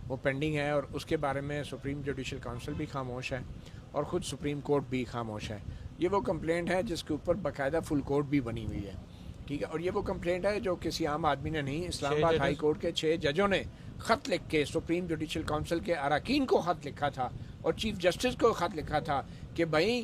وہ پینڈنگ ہے، اور اس کے بارے میں سپریم جوڈیشل کونسل بھی خاموش ہے اور خود سپریم کورٹ بھی خاموش ہے. یہ وہ کمپلینٹ ہے جس کے اوپر باقاعدہ فل کورٹ بھی بنی ہوئی ہے، ٹھیک ہے. اور یہ وہ کمپلینٹ ہے جو کسی عام آدمی نے نہیں، اسلام آباد ہائی کورٹ کے 6 ججوں نے خط لکھ کے سپریم جوڈیشل کونسل کے اراکین کو خط لکھا تھا اور چیف جسٹس کو خط لکھا تھا کہ بھائی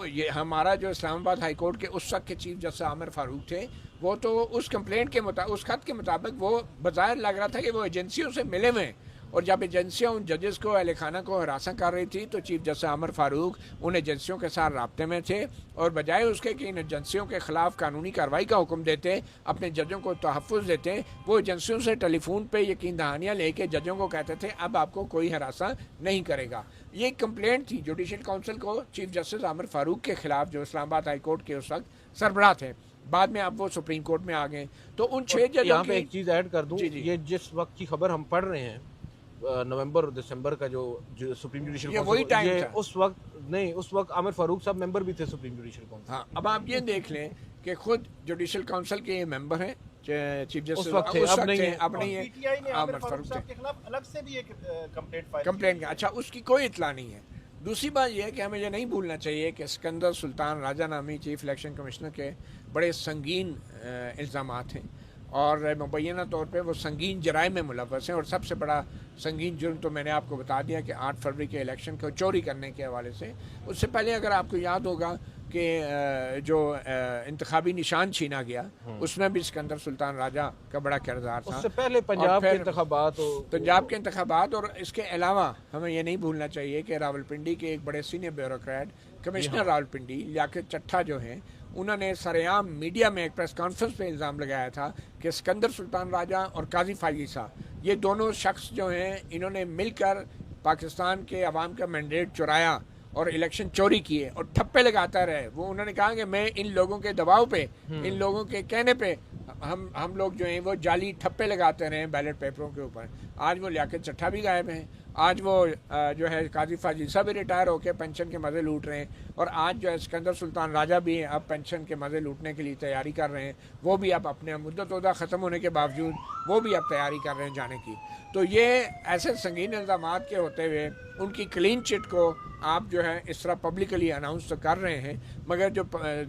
یہ ہمارا جو اسلام آباد ہائی کورٹ کے اس وقت کے چیف جسٹس عامر فاروق تھے، وہ تو اس کمپلینٹ کے اس خط کے مطابق وہ بظاہر لگ رہا تھا کہ وہ ایجنسیوں سے ملے ہوئے ہیں، اور جب ایجنسیاں ان ججز کو، اہل خانہ کو ہراساں کر رہی تھی تو چیف جسٹس عامر فاروق ان ایجنسیوں کے ساتھ رابطے میں تھے، اور بجائے اس کے کہ ان ایجنسیوں کے خلاف قانونی کارروائی کا حکم دیتے، اپنے ججوں کو تحفظ دیتے، وہ ایجنسیوں سے ٹیلی فون پہ یقین دہانیاں لے کے ججوں کو کہتے تھے اب آپ کو کوئی ہراساں نہیں کرے گا. یہ ایک کمپلینٹ تھی جوڈیشل کونسل کو چیف جسٹس عامر فاروق کے خلاف، جو اسلام آباد ہائی کورٹ کے اس وقت سربراہ تھے. بعد میں اب وہ سپریم کورٹ میں آ گئے. تو ان 6 ججوں یہاں پہ ایک چیز ایڈ کر دوں، جی جی یہ جس وقت کی خبر ہم پڑھ رہے ہیں نومبر اور دسمبر کا جو سپریم جوڈیشل کونسل، یہ اس وقت نہیں، اس وقت عامر فاروق صاحب ممبر بھی تھے سپریم جوڈیشل کونسل. ہاں، اب آپ یہ دیکھ لیں کہ خود جوڈیشل کونسل کے یہ ممبر ہیں چیف جسٹس، اس وقت تھے، اب نہیں ہیں. اب نہیں ہے. پی ٹی آئی نے عامر فاروق صاحب کے خلاف الگ سے بھی ایک کمپلینٹ، اچھا اس کی کوئی اطلاع نہیں ہے. دوسری بات یہ ہے کہ ہمیں یہ نہیں بھولنا چاہیے کہ سکندر سلطان راجہ نامی چیف الیکشن کمشنر کے بڑے سنگین الزامات ہیں، اور مبینہ طور پہ وہ سنگین جرائم میں ملوث ہیں. اور سب سے بڑا سنگین جرم تو میں نے آپ کو بتا دیا کہ 8 فروری کے الیکشن کو چوری کرنے کے حوالے سے. اس سے پہلے اگر آپ کو یاد ہوگا کہ جو انتخابی نشان چھینا گیا، اس میں بھی سکندر سلطان راجہ کا بڑا کردار تھا. اس سے پہلے پنجاب کے انتخابات، اور اس کے علاوہ ہمیں یہ نہیں بھولنا چاہیے کہ راولپنڈی کے ایک بڑے سینئر بیوروکریٹ کمشنر راولپنڈی لیاقت چٹھا جو ہیں، انہوں نے سرعام میڈیا میں ایک پریس کانفرنس پہ الزام لگایا تھا کہ سکندر سلطان راجہ اور قاضی فائزہ، یہ دونوں شخص جو ہیں، انہوں نے مل کر پاکستان کے عوام کا مینڈیٹ چرایا اور الیکشن چوری کیے اور ٹھپے لگاتا رہے. وہ انہوں نے کہا کہ میں ان لوگوں کے دباؤ پہ، ان لوگوں کے کہنے پہ ہم لوگ جو ہیں وہ جعلی ٹھپے لگاتے رہے بیلٹ پیپروں کے اوپر. آج وہ لیاقت چٹھا بھی غائب ہیں، آج وہ جو ہے قاضی فاضل بھی ریٹائر ہو کے پینشن کے مزے لوٹ رہے ہیں، اور آج جو ہے سکندر سلطان راجہ بھی اب پینشن کے مزے لوٹنے کے لیے تیاری کر رہے ہیں. وہ بھی اب اپنے مدت عہدہ ختم ہونے کے باوجود وہ بھی اب تیاری کر رہے ہیں جانے کی. تو یہ ایسے سنگین الزامات کے ہوتے ہوئے ان کی کلین چٹ کو آپ جو ہے اس طرح پبلکلی اناؤنس تو کر رہے ہیں، مگر جو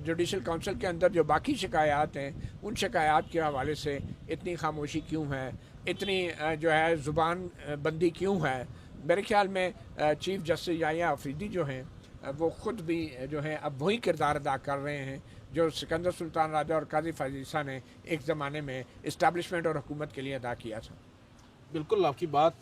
جوڈیشل کونسل کے اندر جو باقی شکایات ہیں، ان شکایات کے حوالے سے اتنی خاموشی کیوں ہے، اتنی جو ہے زبان بندی کیوں ہے؟ میرے خیال میں چیف جسٹس یحییٰ آفریدی جو ہیں وہ خود بھی جو ہے اب وہی کردار ادا کر رہے ہیں جو سکندر سلطان راجہ اور قاضی فائزہ نے ایک زمانے میں اسٹیبلشمنٹ اور حکومت کے لیے ادا کیا تھا. بالکل آپ کی بات